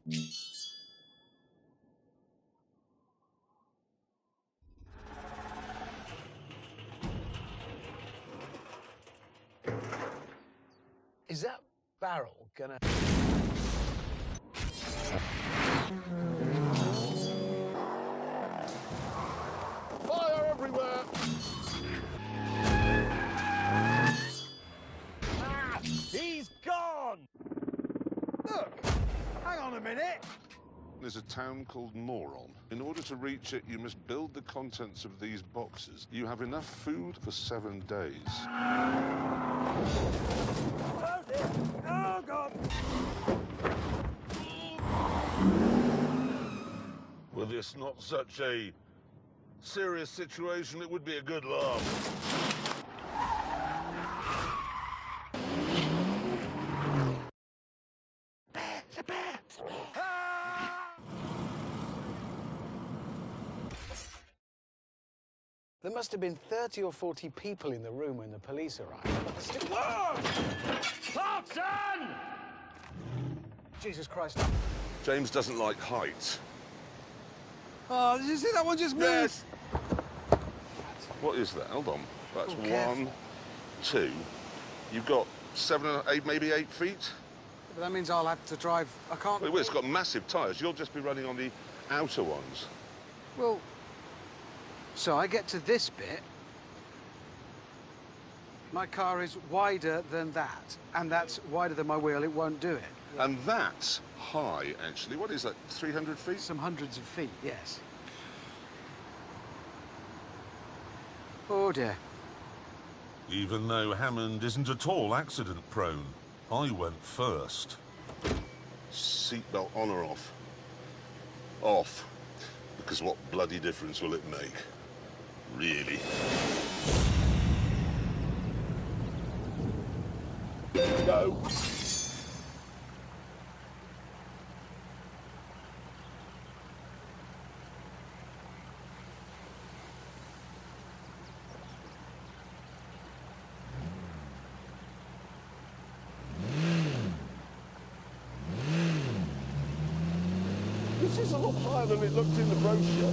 Is that barrel gonna... Fire everywhere! Ah! He's gone! Look! Hang on a minute! There's a town called Moron. In order to reach it, you must build the contents of these boxes. You have enough food for 7 days. Oh, dear. Oh, God! Were this not such a serious situation, it would be a good laugh. There must have been 30 or 40 people in the room when the police arrived. Whoa! Clarkson! Jesus Christ. James doesn't like heights. Oh, did you see that one just moved? Yes! What is that? Hold on. That's Oh, careful. 1, 2. You've got 7 or 8, maybe 8 feet? But that means I'll have to drive... I can't... Well, it's got massive tyres. You'll just be running on the outer ones. Well... So I get to this bit. My car is wider than that. And that's wider than my wheel. It won't do it. And that's high, actually. What is that, 300 feet? Some hundreds of feet, yes. Oh, dear. Even though Hammond isn't at all accident-prone, I went first. Seatbelt on or off? Off. Because what bloody difference will it make? Really? Go! This is a lot higher than it looked in the brochure.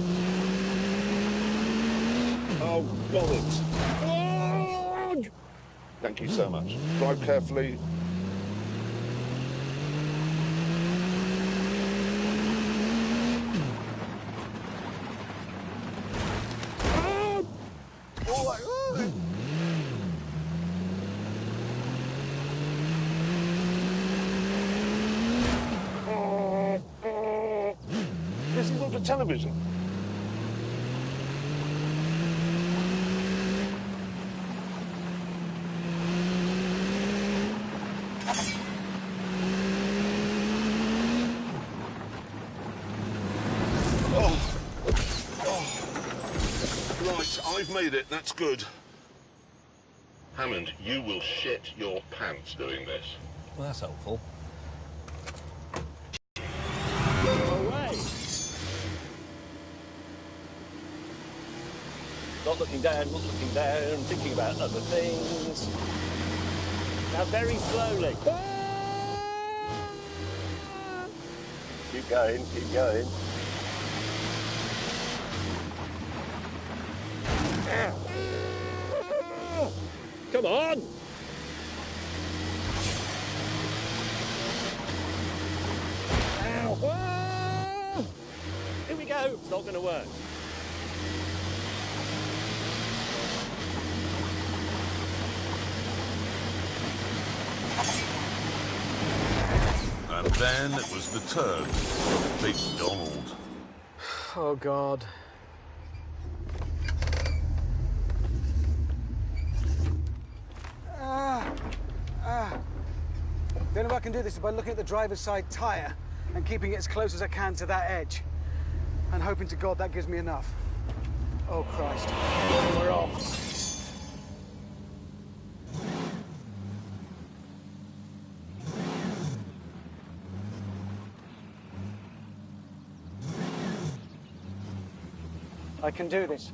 Oh, bollocks. Oh! Thank you so much. Drive carefully. Oh! All right. Oh! This is not for television. Right, I've made it. That's good. Hammond, you will shit your pants doing this. Well, that's helpful. Away! Not looking down, thinking about other things. Now very slowly. Keep going, keep going. Come on! Ow! Here we go. It's not going to work. And then it was the turn. Big Donald. Oh, God. The only way I can do this is by looking at the driver's side tyre and keeping it as close as I can to that edge. And hoping to God that gives me enough. Oh, Christ. We're off. I can do this.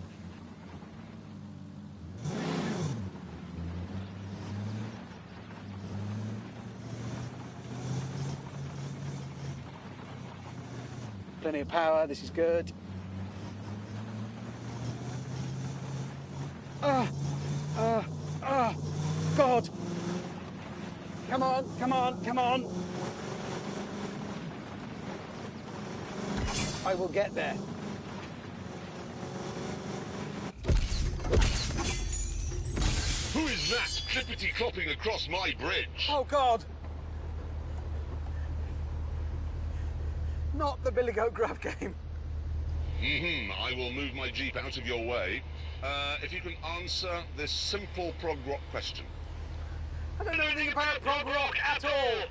Plenty of power, this is good. God! Come on, come on, come on! I will get there. Who is that clippity-clopping across my bridge? Oh, God! Not the Billy Goat Grub game. I will move my Jeep out of your way. If you can answer this simple prog rock question. I don't know anything about prog rock at all!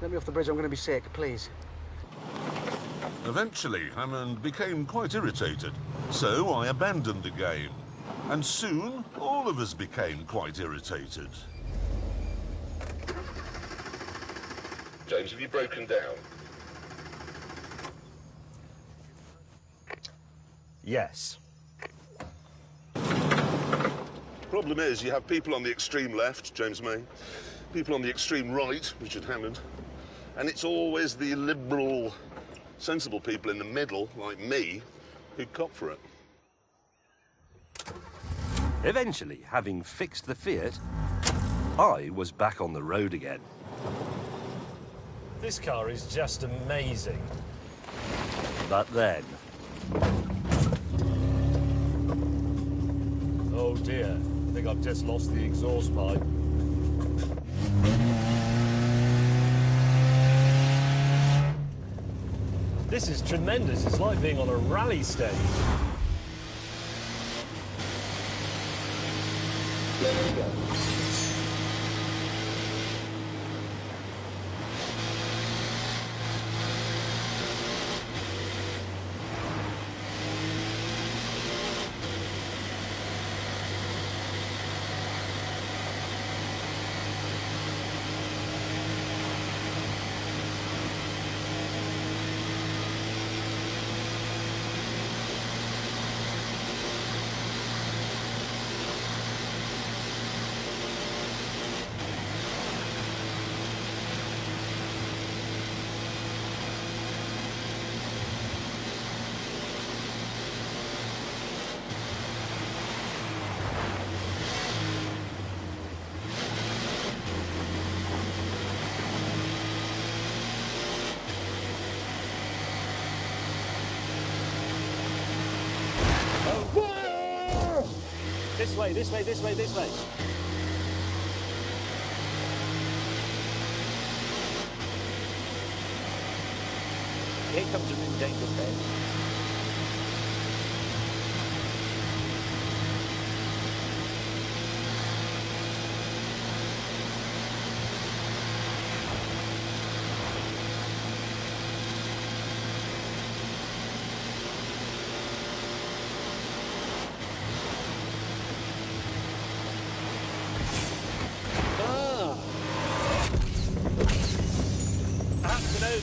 Let me off the bridge, I'm going to be sick, please. Eventually, Hammond became quite irritated, so I abandoned the game. And soon, all of us became quite irritated. James, have you broken down? Yes. Problem is, you have people on the extreme left, James May, people on the extreme right, Richard Hammond, and it's always the liberal, sensible people in the middle, like me, who cop for it. Eventually, having fixed the Fiat, I was back on the road again. This car is just amazing. But then... oh dear, I think I've just lost the exhaust pipe. This is tremendous, it's like being on a rally stage. There we go. This way, this way, this way, this way. Here comes a really dangerous bend.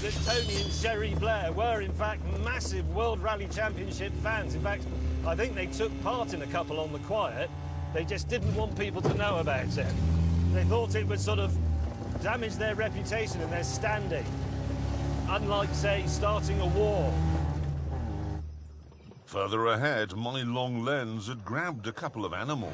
That Tony and Jerry Blair were, in fact, massive World Rally Championship fans. In fact, I think they took part in a couple on the quiet. They just didn't want people to know about it. They thought it would sort of damage their reputation and their standing. Unlike, say, starting a war. Further ahead, my long lens had grabbed a couple of animals.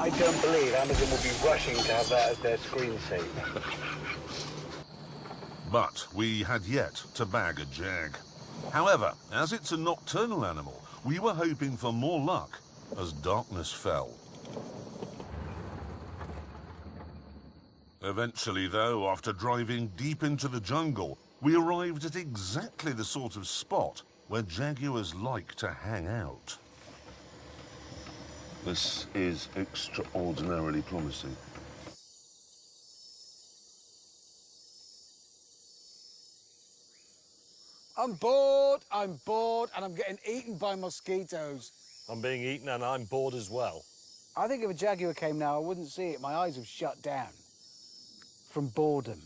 I don't believe Amazon will be rushing to have that as their screensaver. But we had yet to bag a jag. However, as it's a nocturnal animal, we were hoping for more luck as darkness fell. Eventually, though, after driving deep into the jungle, we arrived at exactly the sort of spot where jaguars like to hang out. This is extraordinarily promising. I'm bored, and I'm getting eaten by mosquitoes. I'm being eaten and I'm bored as well. I think if a jaguar came now, I wouldn't see it. My eyes have shut down. From boredom.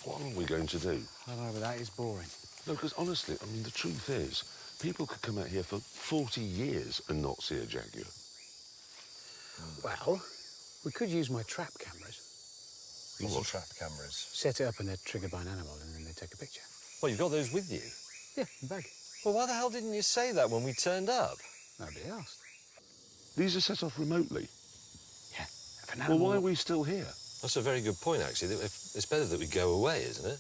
What are we going to do? I don't know, but that is boring. No, because honestly, I mean, the truth is, people could come out here for 40 years and not see a jaguar. Well, we could use my trap cameras. What trap cameras? Set it up and they're triggered by an animal and then they take a picture. Well, you've got those with you? Yeah, in the bag. Well, why the hell didn't you say that when we turned up? Nobody asked. These are set off remotely. Yeah. If an Well, animal... why are we still here? That's a very good point, actually. It's better that we go away, isn't it?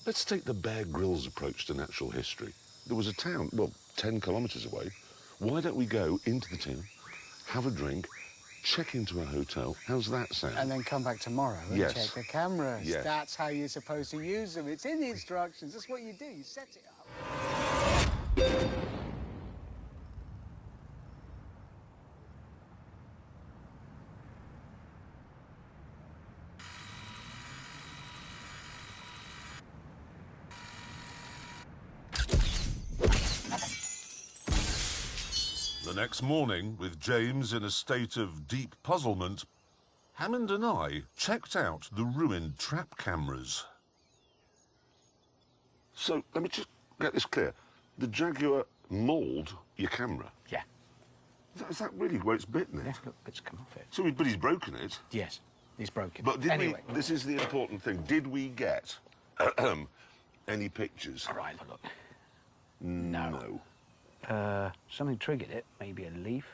Let's take the Bear Grylls approach to natural history. There was a town, well, 10 kilometres away. Why don't we go into the town, have a drink, check into a hotel? How's that sound? And then come back tomorrow and Yes. check the cameras. Yes. That's how you're supposed to use them. It's in the instructions. That's what you do. You set it up. The next morning, with James in a state of deep puzzlement, Hammond and I checked out the ruined trap cameras. So, let me just get this clear. The jaguar mauled your camera? Yeah. Is that really where it's bitten it? Yeah, look, bits come off it. So, but he's broken it. Yes, he's broken. But did anyway. this is the important thing. Did we get any pictures? All right, look. No. Something triggered it. Maybe a leaf.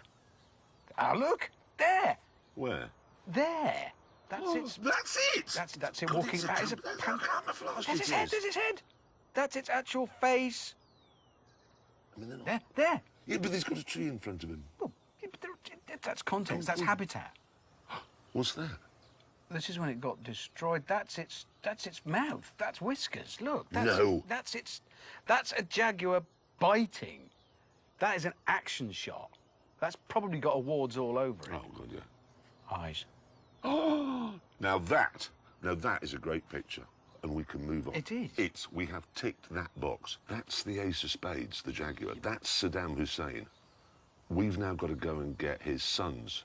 Ah, look! There! Where? There! That's Oh, it. that's it! That's it God, walking it's back. It's a camouflage. That's its head, that's its head! That's its actual face. I mean, they're not... There. Yeah, but he's got a tree in front of him. Oh, yeah, but that's context, that's habitat. What's that? This is when it got destroyed. That's its mouth. That's whiskers. Look. No. That's a jaguar biting. That is an action shot. That's probably got awards all over it. Oh, God, yeah. Eyes. Oh! Now that is a great picture, and we can move on. It is. We have ticked that box. That's the ace of spades, the jaguar. That's Saddam Hussein. We've now got to go and get his sons.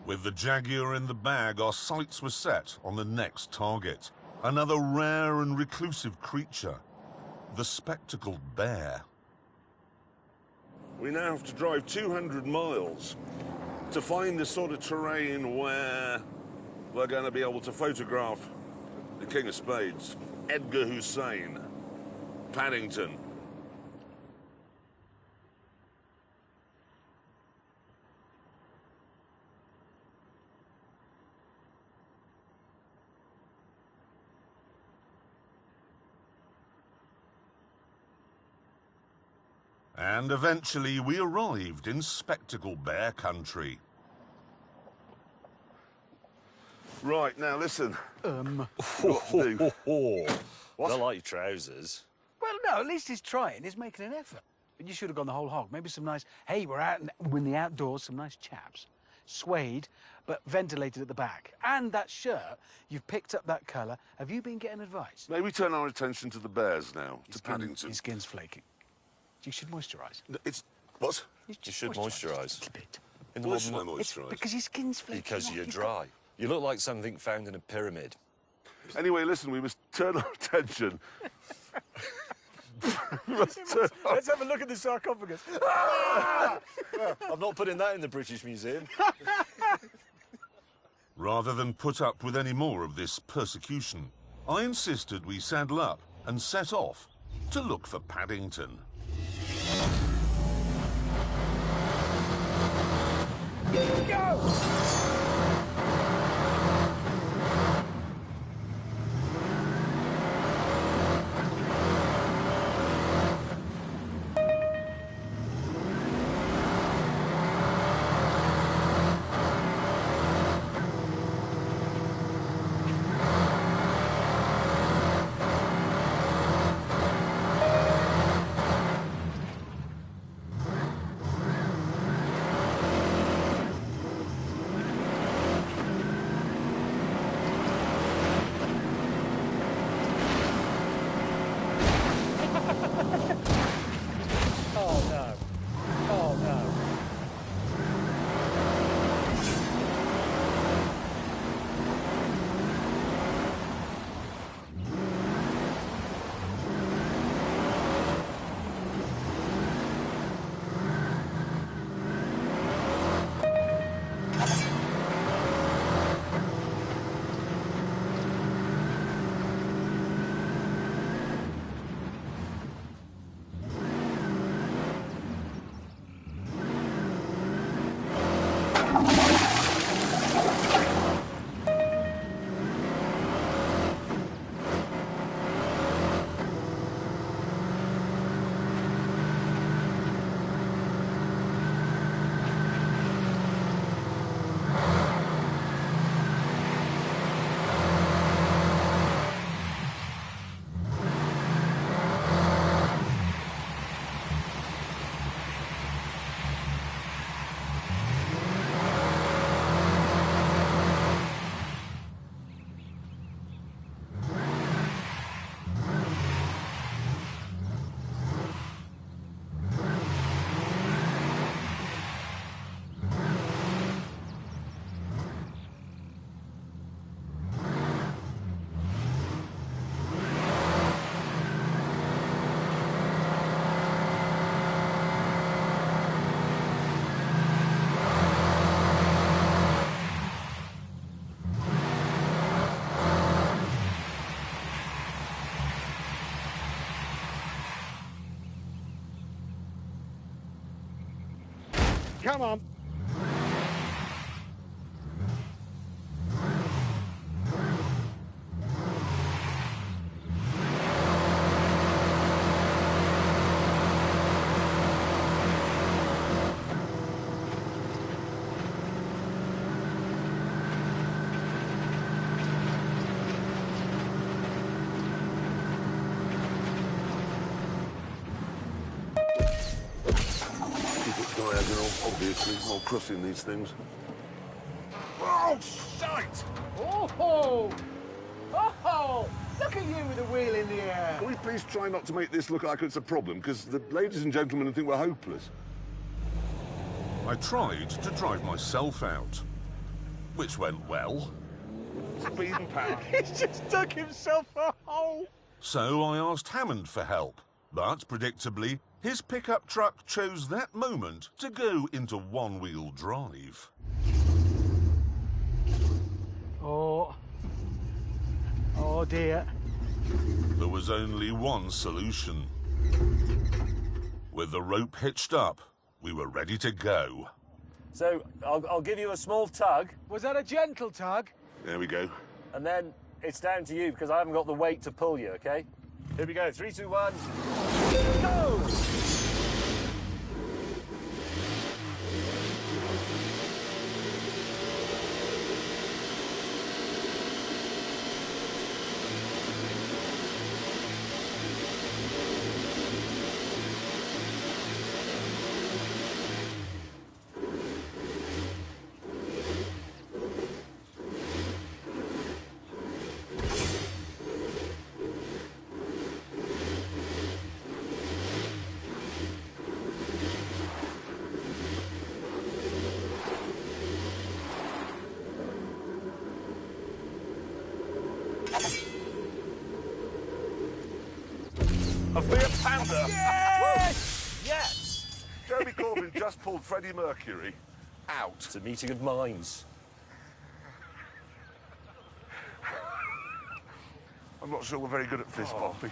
With the jaguar in the bag, our sights were set on the next target. Another rare and reclusive creature, the spectacled bear. We now have to drive 200 miles to find the sort of terrain where we're going to be able to photograph the King of Spades, Edgar Hussein, Paddington. And eventually we arrived in Spectacle Bear country. Right, now listen. They're like trousers. Well, no, at least he's trying. He's making an effort. But you should have gone the whole hog. Maybe some nice, hey, we're out in the outdoors, some nice chaps. Suede, but ventilated at the back. And that shirt, you've picked up that colour. Have you been getting advice? Maybe turn our attention to the bears now, to Paddington. His skin's flaking. You should moisturise. It's... What? You should moisturise. A little bit. In the Why should I modern... It's moisturise? because your skin's flaking. Because off. you're You've dry. You look like something found in a pyramid. Anyway, listen, we must turn our attention. Let's have a look at the sarcophagus. I'm not putting that in the British Museum. Rather than put up with any more of this persecution, I insisted we saddle up and set off to look for Paddington. Come on. Diagonal, obviously, while crossing these things. Oh, shite! Oh! Oh! Look at you with a wheel in the air. Can we please try not to make this look like it's a problem? Because the ladies and gentlemen think we're hopeless. I tried to drive myself out, which went well. Speed and power. He's just dug himself a hole. So I asked Hammond for help, but predictably, his pickup truck chose that moment to go into one-wheel drive. Oh dear. There was only one solution. With the rope hitched up, we were ready to go. So I'll give you a small tug, Was that a gentle tug? There we go. and then it's down to you because I haven't got the weight to pull you, okay? Here we go. 3, 2, 1. Go! A Fiat Panda! Yes! Yes! Jeremy Corbyn just pulled Freddie Mercury out. It's a meeting of minds. I'm not sure we're very good at fist pumping.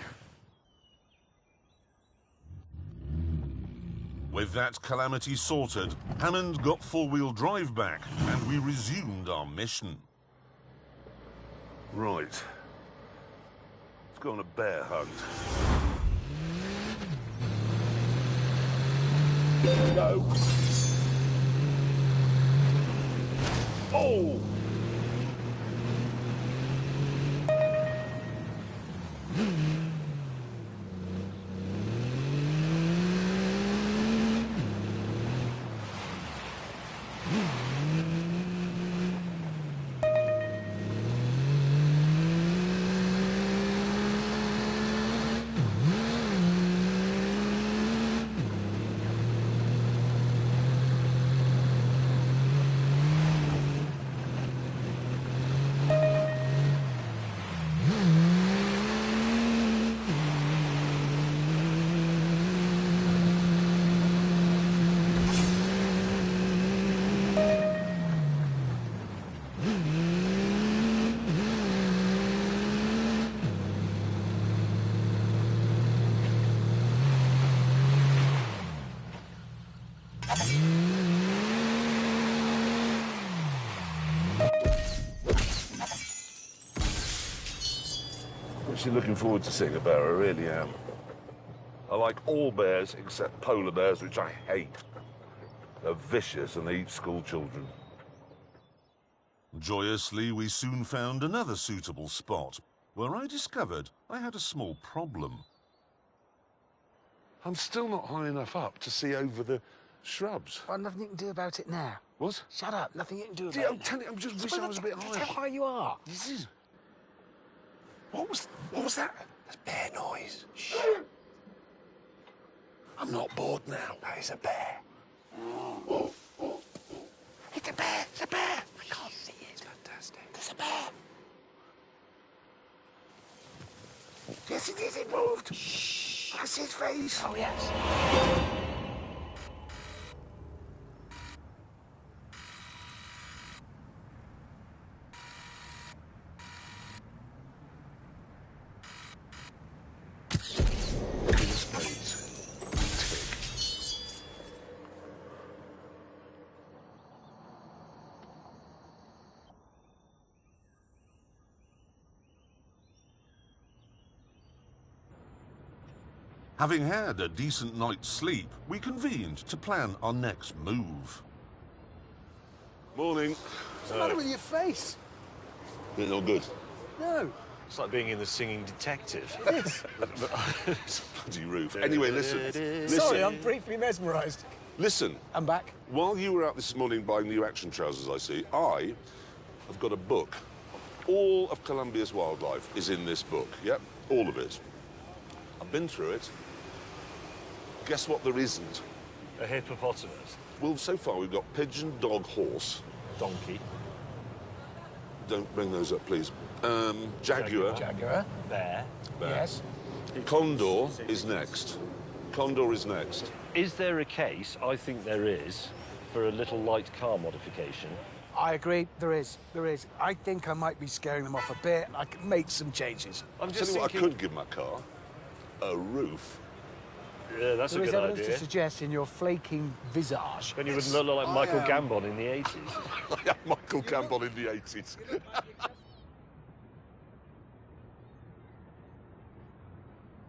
With that calamity sorted, Hammond got four-wheel drive back, and we resumed our mission. Right. Let's go on a bear hunt. No. Oh! actually looking forward to seeing a bear, I really am. I like all bears except polar bears, which I hate. They're vicious and they eat school children. Joyously, we soon found another suitable spot, where I discovered I had a small problem. I'm still not high enough up to see over the shrubs. Well, nothing you can do about it now. What? Shut up. Nothing you can do about Yeah, it I'm telling you, I just wish I was a bit higher. How high you are. This is... What was that? That's bear noise. Shh. I'm not bored now. That is a bear. It's a bear. It's a bear. I can't see it. It's fantastic. There's a bear. Yes, it is. It moved. Shh. I can see his face. Oh, yes. Having had a decent night's sleep, we convened to plan our next move. Morning. What's the matter with your face? It's not good. No. It's like being in The Singing Detective. It is. Bloody roof. Anyway, listen. Sorry, I'm briefly mesmerised. Listen. I'm back. While you were out this morning buying new action trousers, I see, I have got a book. All of Colombia's wildlife is in this book. Yep, all of it. I've been through it. Guess what there isn't? A hippopotamus. Well, so far we've got pigeon, dog, horse. Donkey. Don't bring those up, please. Jaguar. Jaguar. Bear. Yes. Condor is next. Condor is next. Is there a case, I think there is, for a little light car modification? I agree. There is. There is. I think I might be scaring them off a bit. I could make some changes. I'm Tell just you what I thinking... could give my car. A roof. Yeah, that's There a is good evidence idea. to suggest in your flaking visage. Then you wouldn't look like Michael Gambon in the 80s. I am Michael Gambon in the 80s.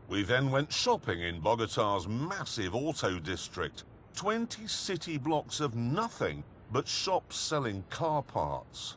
We then went shopping in Bogota's massive auto district. 20 city blocks of nothing but shops selling car parts.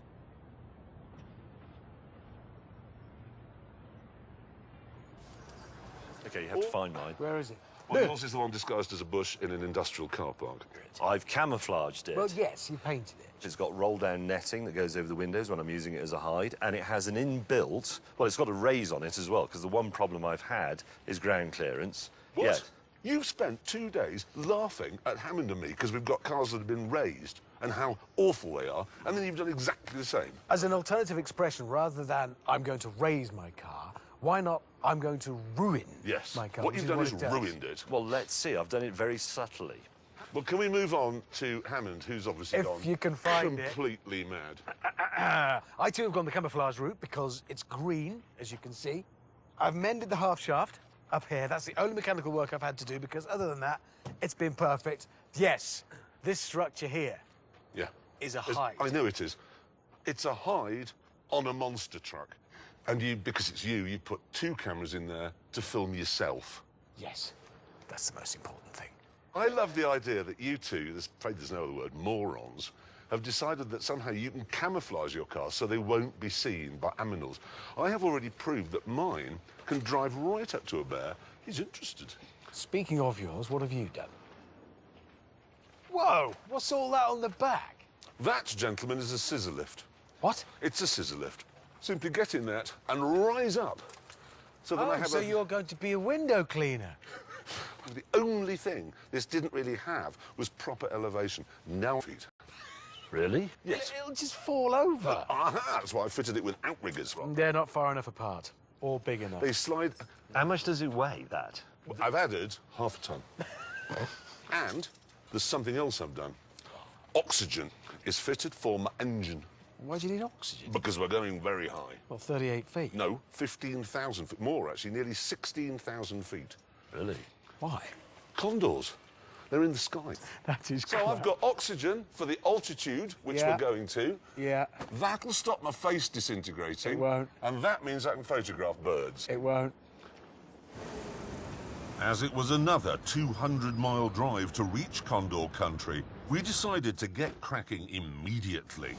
Okay, you have to find mine. Where is it? Well, yours is the one disguised as a bush in an industrial car park. I've camouflaged it. Well, yes, you painted it. It's got roll-down netting that goes over the windows when I'm using it as a hide, and it has an inbuilt... Well, it's got a raise on it as well, because the one problem I've had is ground clearance. What? Yeah. You've spent 2 days laughing at Hammond and me because we've got cars that have been raised and how awful they are, and then you've done exactly the same. As an alternative expression, rather than I'm going to raise my car, why not I'm going to ruin Yes. my car? What which you've done is it does. ruined it. Well, let's see. I've done it very subtly. Well, can we move on to Hammond, who's obviously If gone you can find it. completely mad? I too have gone the camouflage route because it's green, as you can see. I've mended the half shaft up here. That's the only mechanical work I've had to do because other than that, it's been perfect. Yes, this structure here Yeah. is a hide. I know it is. It's a hide on a monster truck. And you, because it's you put 2 cameras in there to film yourself. Yes, that's the most important thing. I love the idea that you two, afraid there's no other word, morons, have decided that somehow you can camouflage your cars so they won't be seen by animals. I have already proved that mine can drive right up to a bear. He's interested. Speaking of yours, what have you done? Whoa, what's all that on the back? That, gentlemen, is a scissor lift. What? It's a scissor lift. Simply get in that and rise up. So then I have so you're going to be a window cleaner. The only thing this didn't really have was proper elevation. Now feet. Really? Yes. It'll just fall over. Aha, that's why I fitted it with outriggers. They're not far enough apart or big enough. They slide... How much does it weigh, that? I've added half a ton. And there's something else I've done. Oxygen is fitted for my engine. Why do you need oxygen? Because we're going very high. Well, 38 feet. No, 15,000 feet. More, actually, nearly 16,000 feet. Really? Why? Condors. They're in the sky. That is So I've got oxygen for the altitude, which Yeah. we're going to. Yeah, That'll stop my face disintegrating. It won't. And that means I can photograph birds. it won't. As it was another 200-mile drive to reach Condor Country, we decided to get cracking immediately.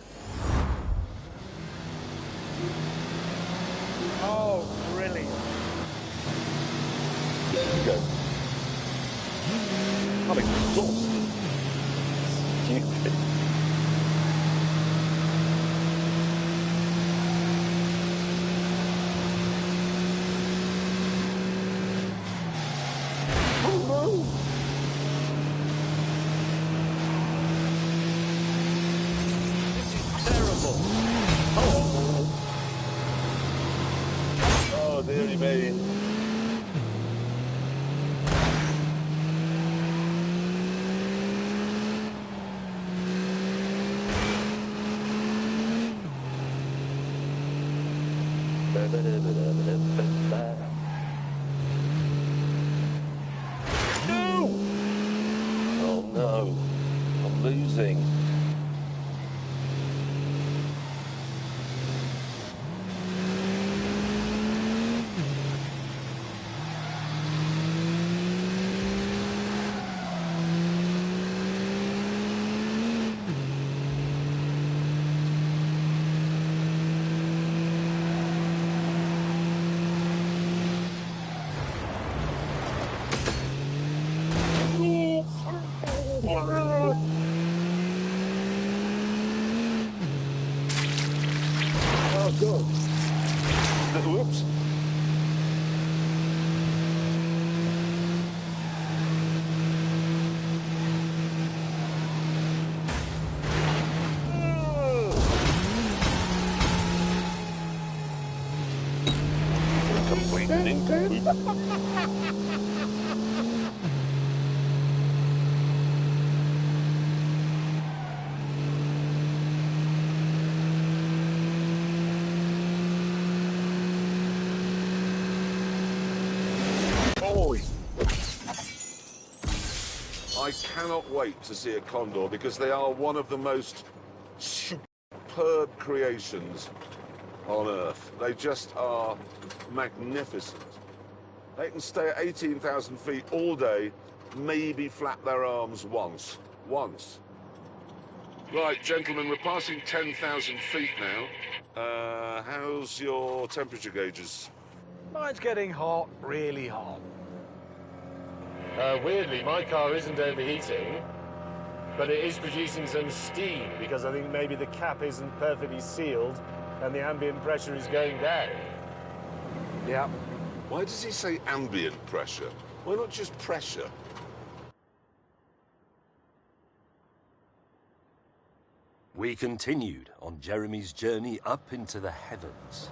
Oh, brilliant. Go. I'm exhausted. Stupid. Terrible. Oh, dearie me. No! Oh no, I'm losing. Oh God. Whoops. Complete nincompoop. Oi! I cannot wait to see a condor because they are one of the most superb creations on Earth. They just are magnificent. They can stay at 18,000 feet all day, maybe flap their arms once. Once. Right, gentlemen, we're passing 10,000 feet now. How's your temperature gauges? Mine's getting hot, really hot. Weirdly, my car isn't overheating, but it is producing some steam because I think maybe the cap isn't perfectly sealed and the ambient pressure is going down. Yeah. Why does he say ambient pressure? Why not just pressure? We continued on Jeremy's journey up into the heavens.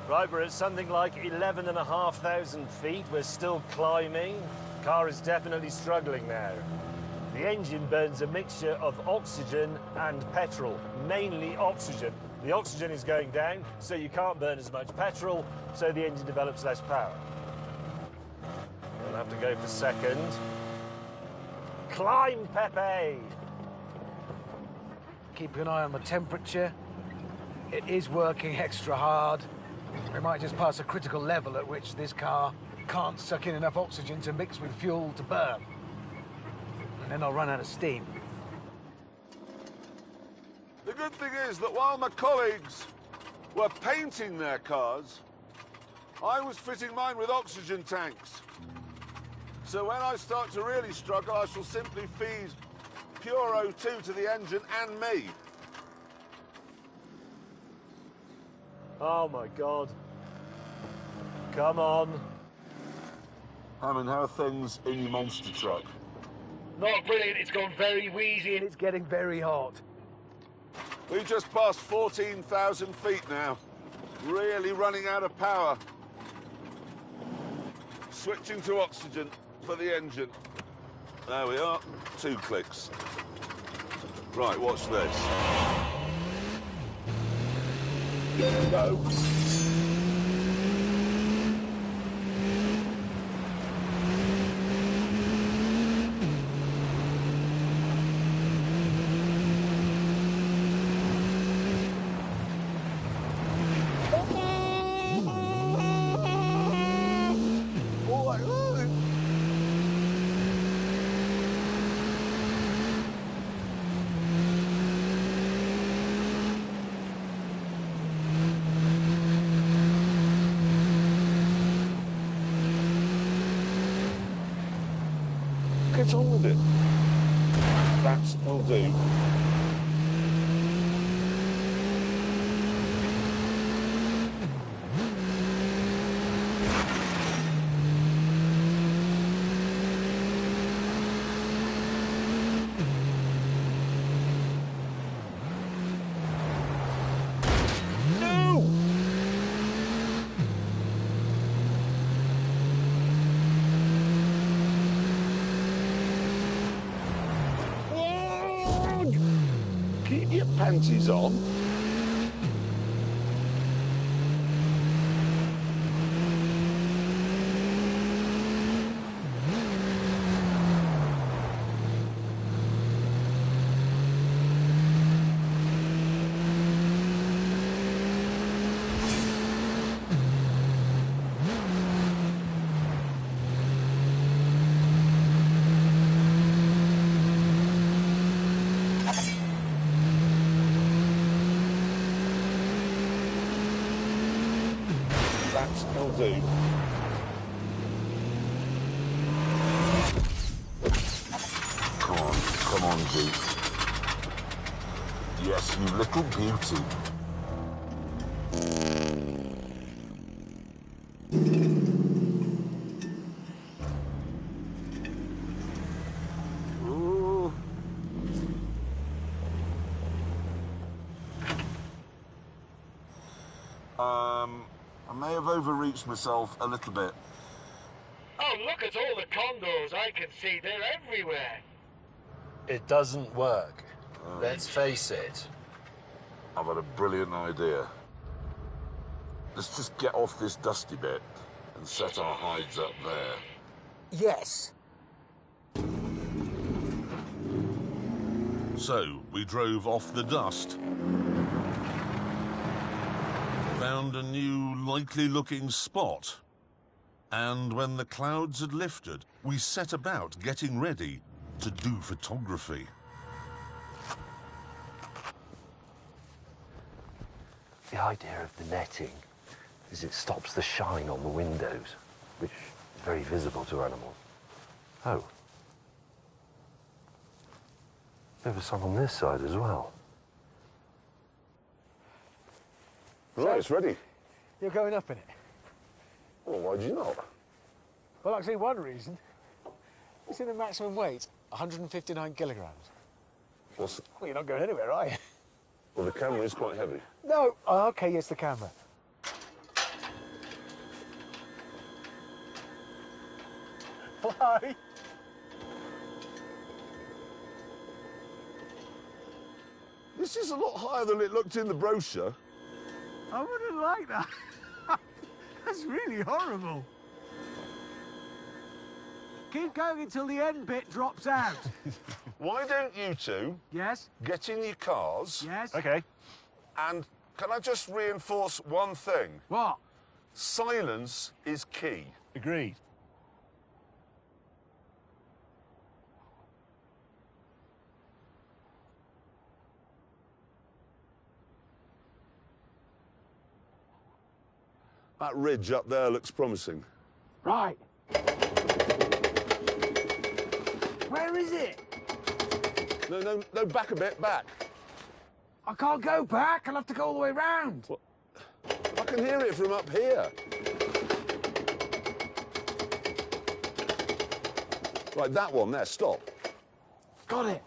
Right, we're at something like 11,500 feet. We're still climbing. Car is definitely struggling now. The engine burns a mixture of oxygen and petrol, mainly oxygen. The oxygen is going down, so you can't burn as much petrol, so the engine develops less power. We'll have to go for second. Climb, Pepe! Keep an eye on the temperature. It is working extra hard. We might just pass a critical level at which this car can't suck in enough oxygen to mix with fuel to burn. And then I'll run out of steam. The good thing is that while my colleagues were painting their cars, I was fitting mine with oxygen tanks. So when I start to really struggle, I shall simply feed pure O2 to the engine and me. Oh my God. Come on. Hammond, how are things in your monster truck? Not brilliant. It's gone very wheezy and it's getting very hot. We've just passed 14,000 feet now. Really running out of power. Switching to oxygen for the engine. There we are. 2 clicks. Right, watch this. Go. Get on with it. That'll do. Keep your panties on. That'll do. Come on, Jeep. Yes, you little beauty. Ooh. I may have overreached myself a little bit. Oh, look at all the condos I can see. They're everywhere. It doesn't work. Let's face it. I've had a brilliant idea. Let's just get off this dusty bit and set our hides up there. Yes. So we drove off the dust. Found a new, likely-looking spot. And when the clouds had lifted, we set about getting ready to do photography. The idea of the netting is it stops the shine on the windows, which is very visible to animals. Oh. There was some on this side as well. Right, it's ready. You're going up in it? Well, why'd you not? Well, actually, one reason. You see the maximum weight? 159 kilograms. What's... Well, you're not going anywhere, are you? Well, the camera is quite heavy. No. Oh, OK, yes, the camera. Why? This is a lot higher than it looked in the brochure. I wouldn't like that. That's really horrible. Keep going until the end bit drops out. Why don't you two Yes? get in your cars? Yes? Okay. And can I just reinforce one thing? What? Silence is key. Agreed. That ridge up there looks promising. Right. Where is it? No, back a bit, back. I can't go back. I'll have to go all the way round. What? I can hear it from up here. Right, that one there, stop. Got it.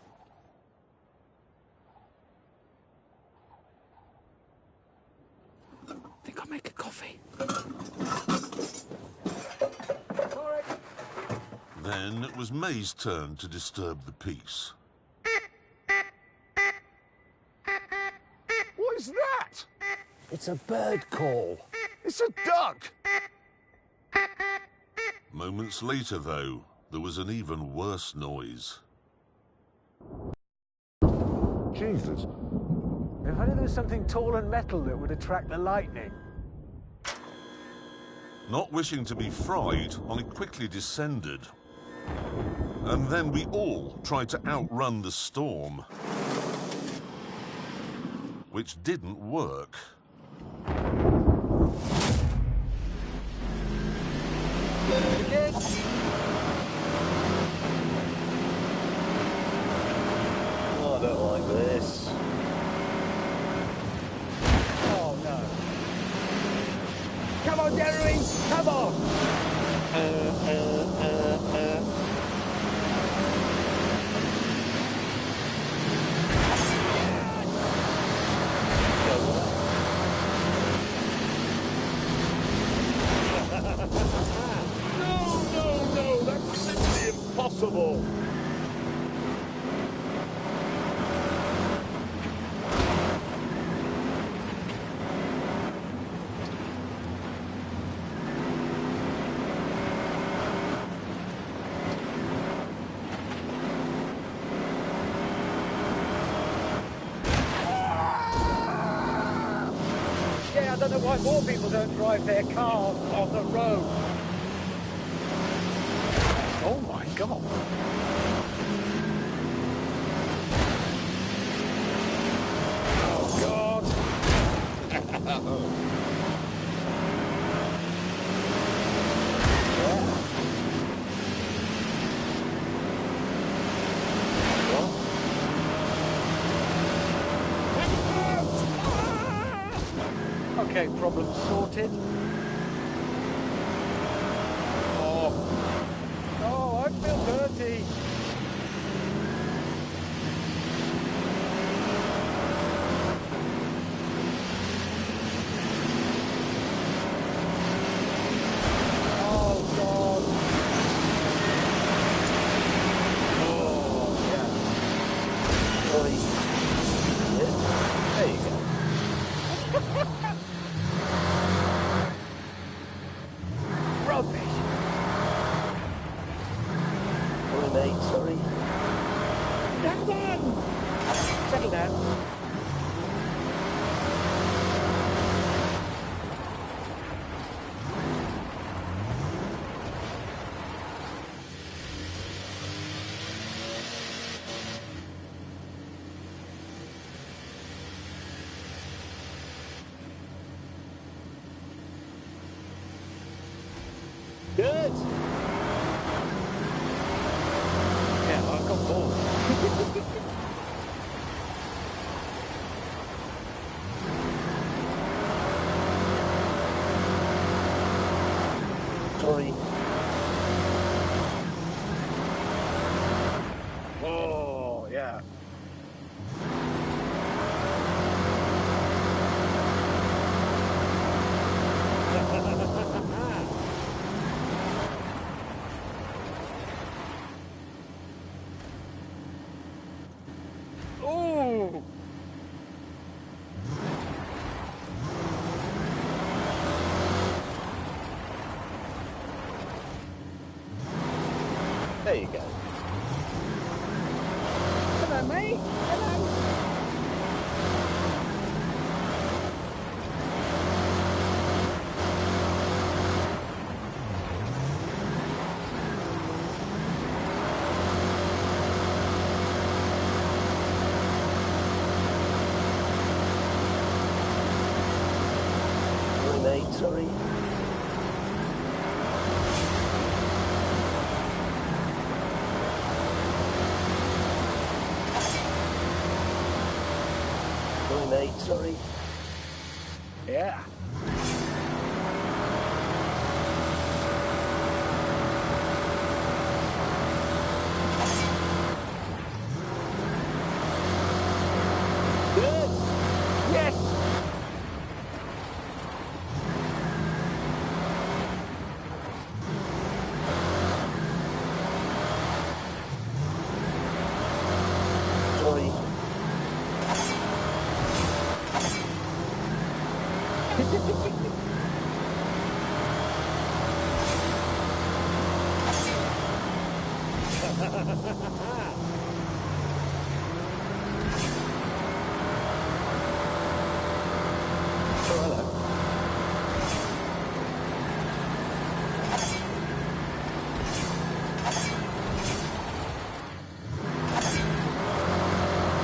I think I'll make a coffee. Sorry. Then it was May's turn to disturb the peace. What is that? It's a bird call. It's a duck. Moments later, though, there was an even worse noise. Jesus. If only there was something tall and metal that would attract the lightning. Not wishing to be fried, I quickly descended. And then we all tried to outrun the storm. Which didn't work. Come on, Derrys! Come on! No, that's simply impossible. Yeah, I don't know why more people don't drive their cars on the road. Oh my God. Oh, God. Okay, problem sorted. Oh, I feel dirty. Oh, God. Oh, yeah. Sorry. Yes. There you go. Rubbish. Sorry, mate. Sorry. Settle down. Settle down. Good. Yeah, I've got balls. Sorry. Oh, yeah. Ooh. There you go. Hello, mate. Hello. Sorry, mate. Sorry. Sorry, mate. Sorry. Yeah. Good. Yes. Sorry.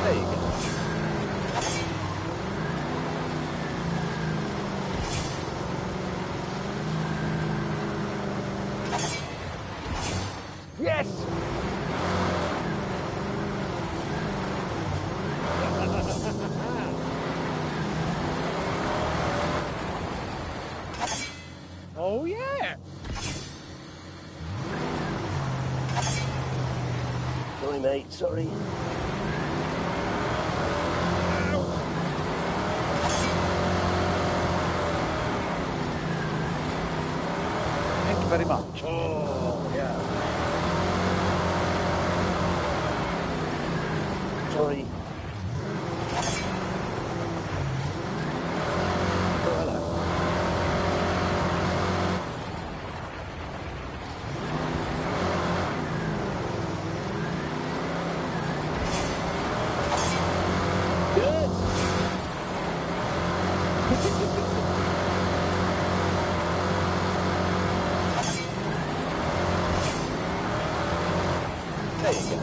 There you go. Yes. Oh, yeah. Sorry, mate, sorry. Thank you very much. Oh, yeah. Sorry. Oh, hello. Good. There you go.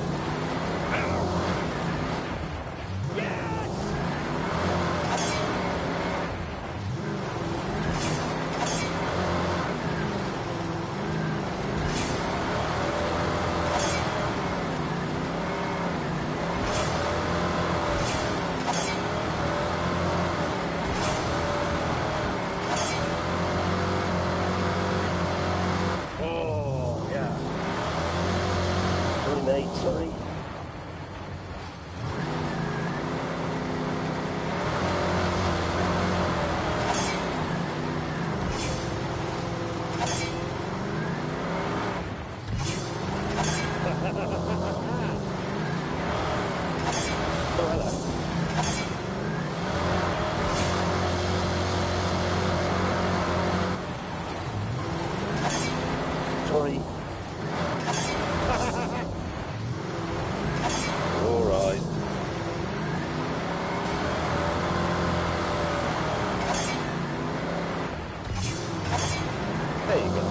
Oh, yeah. Sorry, mate, sorry. Oh, hello. Sorry. All right. There you go.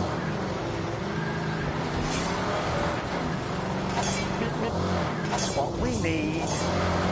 That's what we need.